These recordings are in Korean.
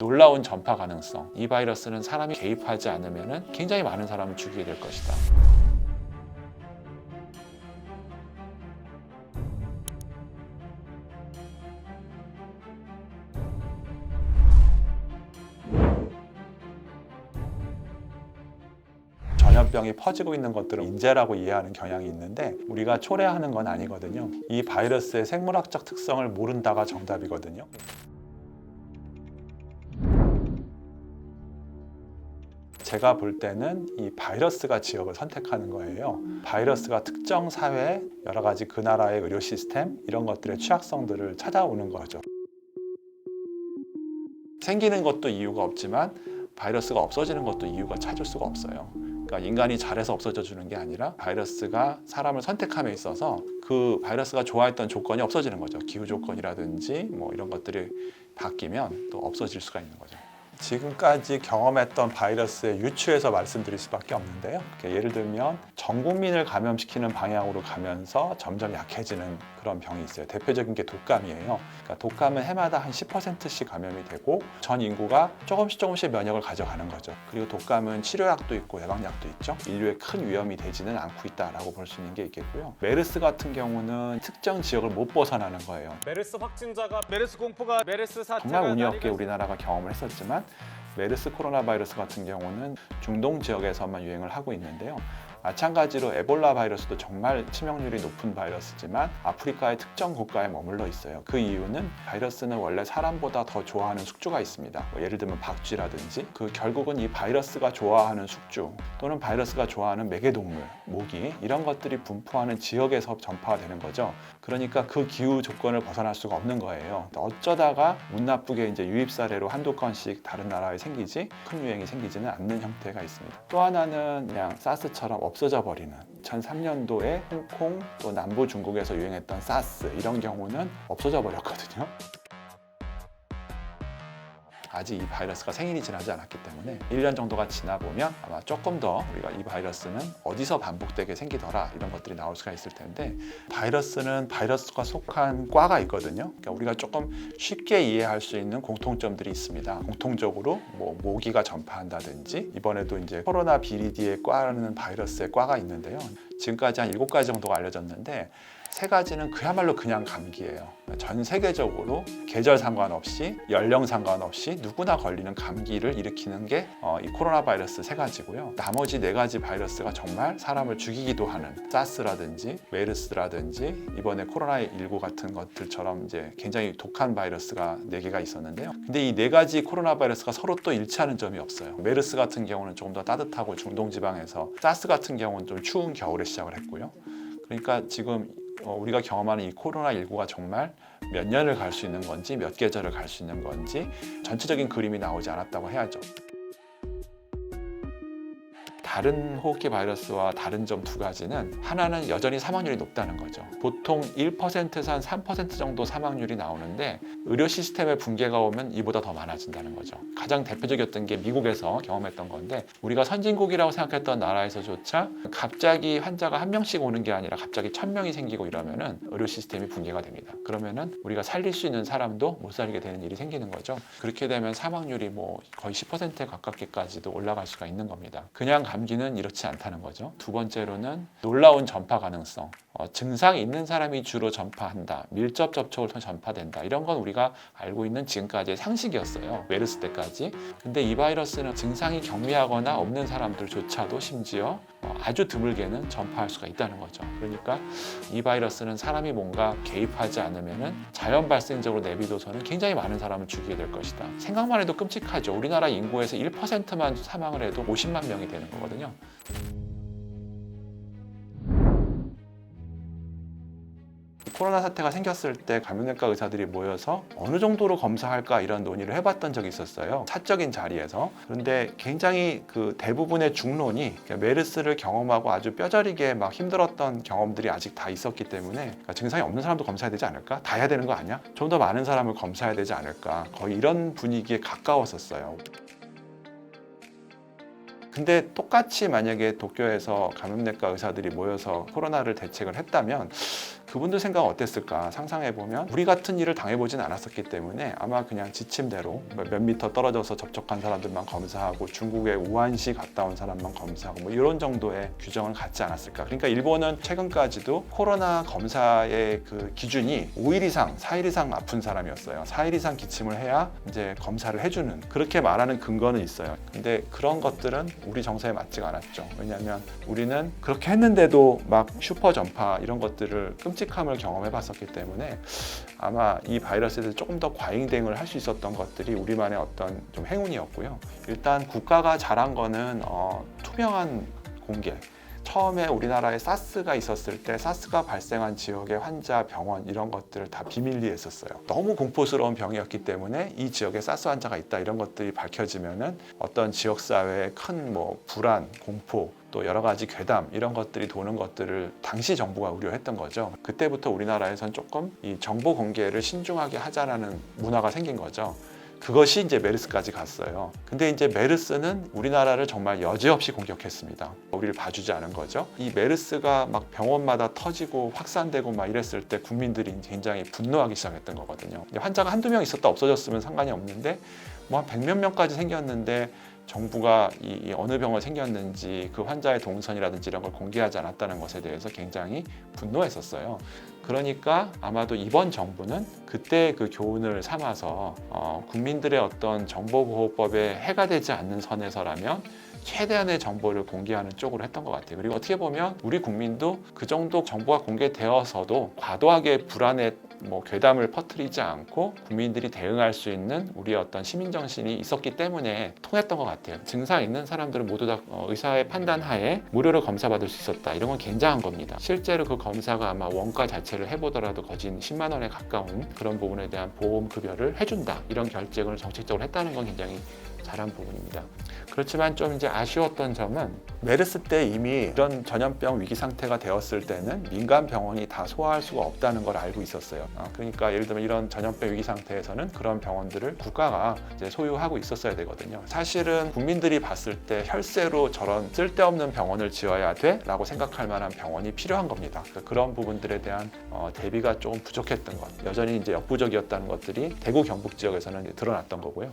놀라운 전파 가능성. 이 바이러스는 사람이 개입하지 않으면 굉장히 많은 사람을 죽이게 될 것이다. 전염병이 퍼지고 있는 것들을 인재라고 이해하는 경향이 있는데 우리가 초래하는 건 아니거든요. 이 바이러스의 생물학적 특성을 모른다가 정답이거든요. 제가 볼 때는 이 바이러스가 지역을 선택하는 거예요. 바이러스가 특정 사회, 여러 가지 그 나라의 의료 시스템 이런 것들의 취약성들을 찾아오는 거죠. 생기는 것도 이유가 없지만 바이러스가 없어지는 것도 이유가 찾을 수가 없어요. 그러니까 인간이 잘해서 없어져 주는 게 아니라 바이러스가 사람을 선택함에 있어서 그 바이러스가 좋아했던 조건이 없어지는 거죠. 기후 조건이라든지 뭐 이런 것들이 바뀌면 또 없어질 수가 있는 거죠. 지금까지 경험했던 바이러스의 유추에서 말씀드릴 수밖에 없는데요. 예를 들면 전 국민을 감염시키는 방향으로 가면서 점점 약해지는 그런 병이 있어요. 대표적인 게 독감이에요. 그러니까 독감은 해마다 한 10%씩 감염이 되고 전 인구가 조금씩 면역을 가져가는 거죠. 그리고 독감은 치료약도 있고 예방약도 있죠. 인류에 큰 위험이 되지는 않고 있다라고 볼 수 있는 게 있겠고요. 메르스 같은 경우는 특정 지역을 못 벗어나는 거예요. 메르스 확진자가 메르스 공포가 메르스 사태가 정말 운이 없게 우리나라가 경험을 했었지만 메르스 코로나 바이러스 같은 경우는 중동 지역에서만 유행을 하고 있는데요. 마찬가지로 에볼라 바이러스도 정말 치명률이 높은 바이러스지만 아프리카의 특정 국가에 머물러 있어요. 그 이유는 바이러스는 원래 사람보다 더 좋아하는 숙주가 있습니다. 예를 들면 박쥐라든지 결국은 이 바이러스가 좋아하는 숙주 또는 바이러스가 좋아하는 매개동물, 모기 이런 것들이 분포하는 지역에서 전파가 되는 거죠. 그러니까 그 기후 조건을 벗어날 수가 없는 거예요. 어쩌다가 운 나쁘게 이제 유입 사례로 한두 건씩 다른 나라에 생기지 큰 유행이 생기지는 않는 형태가 있습니다. 또 하나는 그냥 사스처럼 없어져 버리는 2003년도에 홍콩 또 남부 중국에서 유행했던 사스 이런 경우는 없어져 버렸거든요. 아직 이 바이러스가 생일이 지나지 않았기 때문에 1년 정도가 지나 보면 아마 조금 더 우리가 이 바이러스는 어디서 반복되게 생기더라 이런 것들이 나올 수가 있을 텐데 바이러스는 바이러스가 속한 과가 있거든요. 그러니까 우리가 조금 쉽게 이해할 수 있는 공통점들이 있습니다. 공통적으로 뭐 모기가 전파한다든지 이번에도 이제 코로나 비리디의 과라는 바이러스의 과가 있는데요. 지금까지 한 7가지 정도가 알려졌는데 3가지는 그야말로 그냥 감기예요. 전 세계적으로 계절 상관없이 연령 상관없이 누구나 걸리는 감기를 일으키는 게 이 코로나 바이러스 3가지고요. 나머지 4가지 바이러스가 정말 사람을 죽이기도 하는 사스라든지 메르스라든지 이번에 코로나19 같은 것들처럼 이제 굉장히 독한 바이러스가 4개가 있었는데요. 근데 이 4가지 코로나 바이러스가 서로 또 일치하는 점이 없어요. 메르스 같은 경우는 조금 더 따뜻하고 중동 지방에서 사스 같은 경우는 좀 추운 겨울에 시작을 했고요. 그러니까 지금 우리가 경험하는 이 코로나19가 정말 몇 년을 갈 수 있는 건지 몇 계절을 갈 수 있는 건지 전체적인 그림이 나오지 않았다고 해야죠. 다른 호흡기 바이러스와 다른 점 2가지는 하나는 여전히 사망률이 높다는 거죠. 보통 1%에서 한 3% 정도 사망률이 나오는데 의료 시스템의 붕괴가 오면 이보다 더 많아진다는 거죠. 가장 대표적이었던 게 미국에서 경험했던 건데 우리가 선진국이라고 생각했던 나라에서조차 갑자기 환자가 1명씩 오는 게 아니라 갑자기 1000명이 생기고 이러면은 의료 시스템이 붕괴가 됩니다. 그러면은 우리가 살릴 수 있는 사람도 못 살게 되는 일이 생기는 거죠. 그렇게 되면 사망률이 뭐 거의 10%에 가깝게까지도 올라갈 수가 있는 겁니다. 그냥 감기는 이렇지 않다는 거죠. 2번째로는 놀라운 전파 가능성. 증상이 있는 사람이 주로 전파한다. 밀접 접촉을 통해 전파된다. 이런 건 우리가 알고 있는 지금까지의 상식이었어요. 메르스 때까지. 근데 이 바이러스는 증상이 경미하거나 없는 사람들조차도 심지어 아주 드물게는 전파할 수가 있다는 거죠. 그러니까 이 바이러스는 사람이 뭔가 개입하지 않으면 자연 발생적으로 내비둬서는 굉장히 많은 사람을 죽이게 될 것이다. 생각만 해도 끔찍하죠. 우리나라 인구에서 1%만 사망을 해도 50만 명이 되는 거거든요. 코로나 사태가 생겼을 때 감염내과 의사들이 모여서 어느 정도로 검사할까 이런 논의를 해봤던 적이 있었어요. 사적인 자리에서. 그런데 굉장히 그 대부분의 중론이 메르스를 경험하고 아주 뼈저리게 막 힘들었던 경험들이 아직 다 있었기 때문에 그러니까 증상이 없는 사람도 검사해야 되지 않을까? 다 해야 되는 거 아니야? 좀 더 많은 사람을 검사해야 되지 않을까? 거의 이런 분위기에 가까웠었어요. 근데 똑같이 만약에 도쿄에서 감염내과 의사들이 모여서 코로나를 대책을 했다면 그분들 생각은 어땠을까 상상해보면 우리 같은 일을 당해보진 않았었기 때문에 아마 그냥 지침대로 몇 미터 떨어져서 접촉한 사람들만 검사하고 중국의 우한시 갔다 온 사람만 검사하고 뭐 이런 정도의 규정을 갖지 않았을까. 그러니까 일본은 최근까지도 코로나 검사의 그 기준이 5일 이상, 4일 이상 아픈 사람이었어요. 4일 이상 기침을 해야 이제 검사를 해주는, 그렇게 말하는 근거는 있어요. 근데 그런 것들은 우리 정서에 맞지가 않았죠. 왜냐하면 우리는 그렇게 했는데도 막 슈퍼 전파 이런 것들을 끔찍함을 경험해 봤었기 때문에 아마 이 바이러스에 대해서 조금 더 과잉 대응을 할 수 있었던 것들이 우리만의 어떤 좀 행운이었고요. 일단 국가가 잘한 거는 투명한 공개. 처음에 우리나라에 사스가 있었을 때 사스가 발생한 지역의 환자, 병원 이런 것들을 다 비밀리에 했었어요. 너무 공포스러운 병이었기 때문에 이 지역에 사스 환자가 있다 이런 것들이 밝혀지면은 어떤 지역사회에 큰 뭐 불안, 공포 또 여러 가지 괴담 이런 것들이 도는 것들을 당시 정부가 우려했던 거죠. 그때부터 우리나라에선 조금 이 정보 공개를 신중하게 하자라는 문화가 생긴 거죠. 그것이 이제 메르스까지 갔어요. 근데 이제 메르스는 우리나라를 정말 여지없이 공격했습니다. 우리를 봐주지 않은 거죠. 이 메르스가 막 병원마다 터지고 확산되고 막 이랬을 때 국민들이 굉장히 분노하기 시작했던 거거든요. 환자가 한두 명 있었다 없어졌으면 상관이 없는데 뭐 한 100몇 명까지 생겼는데 정부가 이 어느 병원 생겼는지 그 환자의 동선이라든지 이런 걸 공개하지 않았다는 것에 대해서 굉장히 분노했었어요. 그러니까 아마도 이번 정부는 그때 그 교훈을 삼아서 국민들의 어떤 정보보호법에 해가 되지 않는 선에서라면 최대한의 정보를 공개하는 쪽으로 했던 것 같아요. 그리고 어떻게 보면 우리 국민도 그 정도 정보가 공개되어서도 과도하게 불안에 괴담을 퍼뜨리지 않고 국민들이 대응할 수 있는 우리의 어떤 시민정신이 있었기 때문에 통했던 것 같아요. 증상 있는 사람들은 모두 다 의사의 판단하에 무료로 검사받을 수 있었다. 이런 건 굉장한 겁니다. 실제로 그 검사가 아마 원가 자체를 해보더라도 거진 10만 원에 가까운 그런 부분에 대한 보험급여를 해준다. 이런 결정을 정책적으로 했다는 건 굉장히 잘한 부분입니다. 그렇지만 좀 이제 아쉬웠던 점은 메르스 때 이미 이런 전염병 위기 상태가 되었을 때는 민간 병원이 다 소화할 수가 없다는 걸 알고 있었어요. 그러니까 예를 들면 이런 전염병 위기 상태에서는 그런 병원들을 국가가 이제 소유하고 있었어야 되거든요. 사실은 국민들이 봤을 때 혈세로 저런 쓸데없는 병원을 지어야 돼라고 생각할 만한 병원이 필요한 겁니다. 그러니까 그런 부분들에 대한 대비가 조금 부족했던 것, 여전히 이제 역부족이었다는 것들이 대구 경북 지역에서는 이제 드러났던 거고요.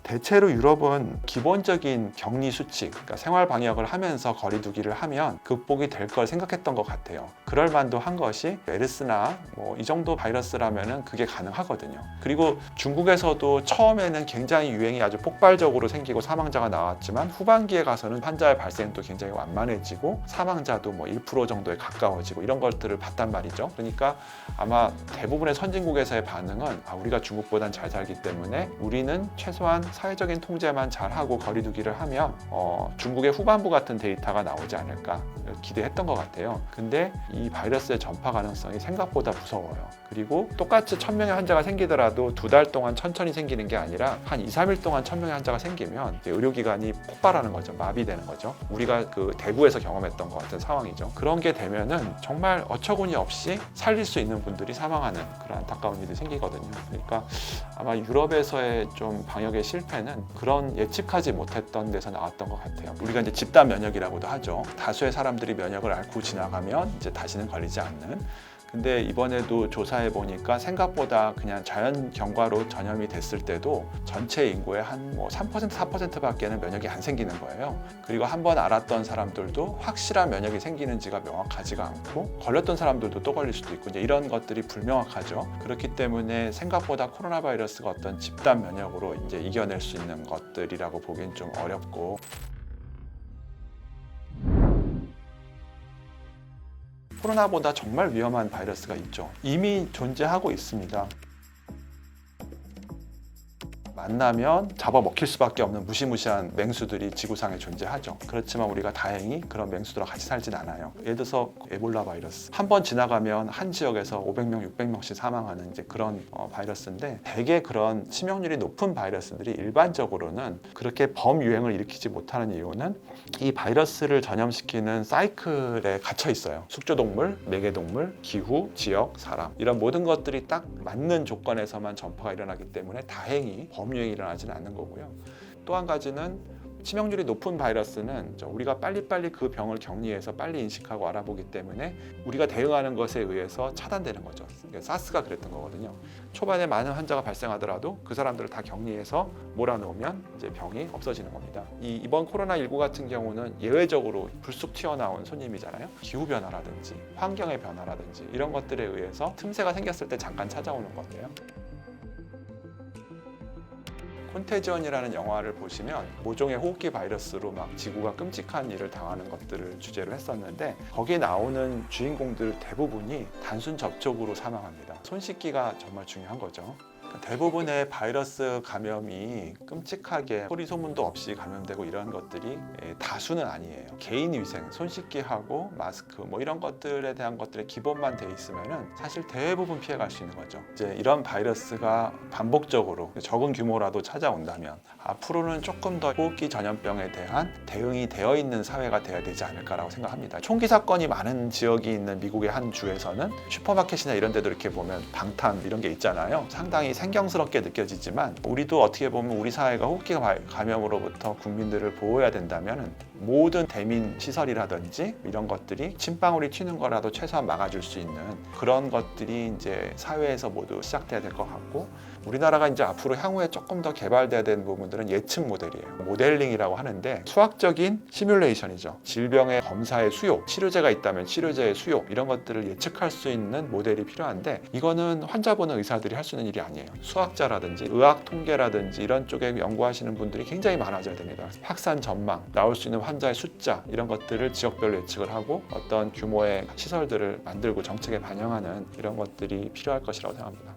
대체로 유럽은 기본적인 격리 수칙, 그러니까 생활 방역을 하면서 거리 두기를 하면 극복이 될 걸 생각했던 것 같아요. 그럴 만도 한 것이 메르스나 이 정도 바이러스라면은 그게 가능하거든요. 그리고 중국에서도 처음에는 굉장히 유행이 아주 폭발적으로 생기고 사망자가 나왔지만 후반기에 가서는 환자의 발생도 굉장히 완만해지고 사망자도 1% 정도에 가까워지고 이런 것들을 봤단 말이죠. 그러니까 아마 대부분의 선진국에서의 반응은 우리가 중국보단 잘 살기 때문에 우리는 최소한 사회적인 통제만 잘하고 거리두기를 하면 중국의 후반부 같은 데이터가 나오지 않을까 기대했던 것 같아요. 근데 이 바이러스의 전파 가능성이 생각보다 무서워요. 그리고 똑같이 1000명의 환자가 생기더라도 2달 동안 천천히 생기는 게 아니라 한 2, 3일 동안 1000명의 환자가 생기면 의료기관이 폭발하는 거죠. 마비되는 거죠. 우리가 그 대구에서 경험했던 것 같은 상황이죠. 그런 게 되면은 정말 어처구니 없이 살릴 수 있는 분들이 사망하는 그런 안타까운 일이 생기거든요. 그러니까 아마 유럽에서의 좀 방역의 실패는 그런 예측하지 못했던 데서 나왔던 것 같아요. 우리가 이제 집단 면역이라고도 하죠. 다수의 사람들이 면역을 앓고 지나가면 이제 다시는 걸리지 않는. 근데 이번에도 조사해 보니까 생각보다 그냥 자연 경과로 전염이 됐을 때도 전체 인구의 한 3%, 4%밖에는 면역이 안 생기는 거예요. 그리고 한번 알았던 사람들도 확실한 면역이 생기는지가 명확하지가 않고 걸렸던 사람들도 또 걸릴 수도 있고 이제 이런 것들이 불명확하죠. 그렇기 때문에 생각보다 코로나 바이러스가 어떤 집단 면역으로 이제 이겨낼 수 있는 것들이라고 보기엔 좀 어렵고. 코로나보다 정말 위험한 바이러스가 있죠. 이미 존재하고 있습니다. 만나면 잡아먹힐 수밖에 없는 무시무시한 맹수들이 지구상에 존재하죠. 그렇지만 우리가 다행히 그런 맹수들과 같이 살진 않아요. 예를 들어서 에볼라 바이러스. 한 번 지나가면 한 지역에서 500명, 600명씩 사망하는 이제 그런 바이러스인데 대개 그런 치명률이 높은 바이러스들이 일반적으로는 그렇게 범유행을 일으키지 못하는 이유는 이 바이러스를 전염시키는 사이클에 갇혀 있어요. 숙주동물, 매개동물, 기후, 지역, 사람 이런 모든 것들이 딱 맞는 조건에서만 전파가 일어나기 때문에 다행히 범유행이 일어나지는 않는 거고요. 또 한 가지는 치명률이 높은 바이러스는 우리가 빨리빨리 그 병을 격리해서 빨리 인식하고 알아보기 때문에 우리가 대응하는 것에 의해서 차단되는 거죠. 그러니까 사스가 그랬던 거거든요. 초반에 많은 환자가 발생하더라도 그 사람들을 다 격리해서 몰아놓으면 이제 병이 없어지는 겁니다. 이번 코로나19 같은 경우는 예외적으로 불쑥 튀어나온 손님이잖아요. 기후 변화라든지 환경의 변화라든지 이런 것들에 의해서 틈새가 생겼을 때 잠깐 찾아오는 건데요. 콘테지언이라는 영화를 보시면 모종의 호흡기 바이러스로 막 지구가 끔찍한 일을 당하는 것들을 주제로 했었는데 거기에 나오는 주인공들 대부분이 단순 접촉으로 사망합니다. 손 씻기가 정말 중요한 거죠. 대부분의 바이러스 감염이 끔찍하게 소리 소문도 없이 감염되고 이런 것들이 다수는 아니에요. 개인 위생, 손 씻기하고 마스크 뭐 이런 것들에 대한 것들의 기본만 돼 있으면은 사실 대부분 피해갈 수 있는 거죠. 이제 이런 바이러스가 반복적으로 적은 규모라도 찾아온다면 앞으로는 조금 더 호흡기 전염병에 대한 대응이 되어 있는 사회가 돼야 되지 않을까라고 생각합니다. 총기 사건이 많은 지역이 있는 미국의 한 주에서는 슈퍼마켓이나 이런 데도 이렇게 보면 방탄 이런 게 있잖아요. 상당히 생경스럽게 느껴지지만 우리도 어떻게 보면 우리 사회가 호흡기 감염으로부터 국민들을 보호해야 된다면 모든 대민 시설이라든지 이런 것들이 침방울이 튀는 거라도 최소한 막아줄 수 있는 그런 것들이 이제 사회에서 모두 시작돼야 될 것 같고 우리나라가 이제 앞으로 향후에 조금 더 개발돼야 되는 부분들은 예측 모델이에요. 모델링이라고 하는데 수학적인 시뮬레이션이죠. 질병의 검사의 수요, 치료제가 있다면 치료제의 수요 이런 것들을 예측할 수 있는 모델이 필요한데 이거는 환자 보는 의사들이 할 수 있는 일이 아니에요. 수학자라든지 의학 통계라든지 이런 쪽에 연구하시는 분들이 굉장히 많아져야 됩니다. 확산 전망, 나올 수 있는 환자의 숫자 이런 것들을 지역별로 예측을 하고 어떤 규모의 시설들을 만들고 정책에 반영하는 이런 것들이 필요할 것이라고 생각합니다.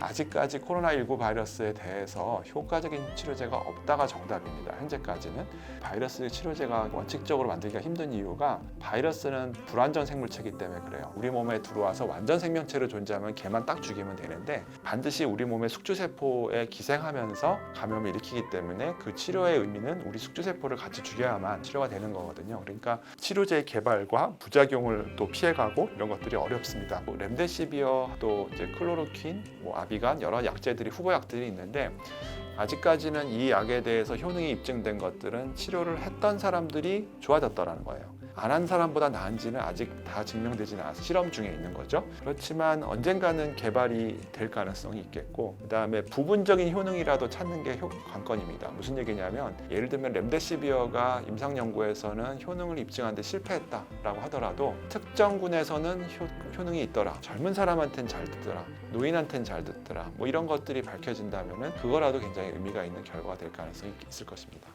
아직까지 코로나19 바이러스에 대해서 효과적인 치료제가 없다가 정답입니다. 현재까지는 바이러스 치료제가 원칙적으로 만들기가 힘든 이유가 바이러스는 불완전 생물체이기 때문에 그래요. 우리 몸에 들어와서 완전 생명체로 존재하면 걔만 딱 죽이면 되는데 반드시 우리 몸의 숙주세포에 기생하면서 감염을 일으키기 때문에 그 치료의 의미는 우리 숙주세포를 같이 죽여야만 치료가 되는 거거든요. 그러니까 치료제의 개발과 부작용을 또 피해가고 이런 것들이 어렵습니다. 렘데시비어 또 이제 클로로퀸, 아비간 여러 약제들이 후보약들이 있는데 아직까지는 이 약에 대해서 효능이 입증된 것들은 치료를 했던 사람들이 좋아졌더라는 거예요. 안 한 사람보다 나은지는 아직 다 증명되지는 않아서 실험 중에 있는 거죠. 그렇지만 언젠가는 개발이 될 가능성이 있겠고 그다음에 부분적인 효능이라도 찾는 게 관건입니다. 무슨 얘기냐면 예를 들면 렘데시비어가 임상 연구에서는 효능을 입증하는 데 실패했다라고 하더라도 특정 군에서는 효능이 있더라. 젊은 사람한테는 잘 듣더라. 노인한테는 잘 듣더라. 뭐 이런 것들이 밝혀진다면은 그거라도 굉장히 의미가 있는 결과가 될 가능성이 있을 것입니다.